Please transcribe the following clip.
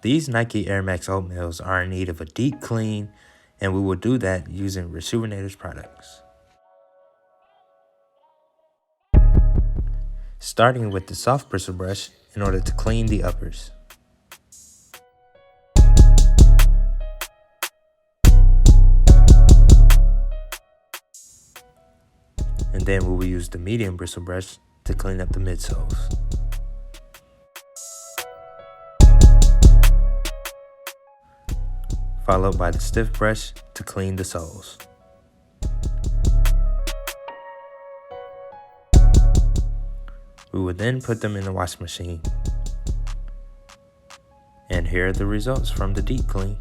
These Nike Airmax Oatmeals are in need of a deep clean, and we will do that using Rejuvenator's products. Starting with the soft bristle brush in order to clean the uppers. And then we will use the medium bristle brush to clean up the midsoles. Followed by the stiff brush to clean the soles. We will then put them in the wash machine. And here are the results from the deep clean.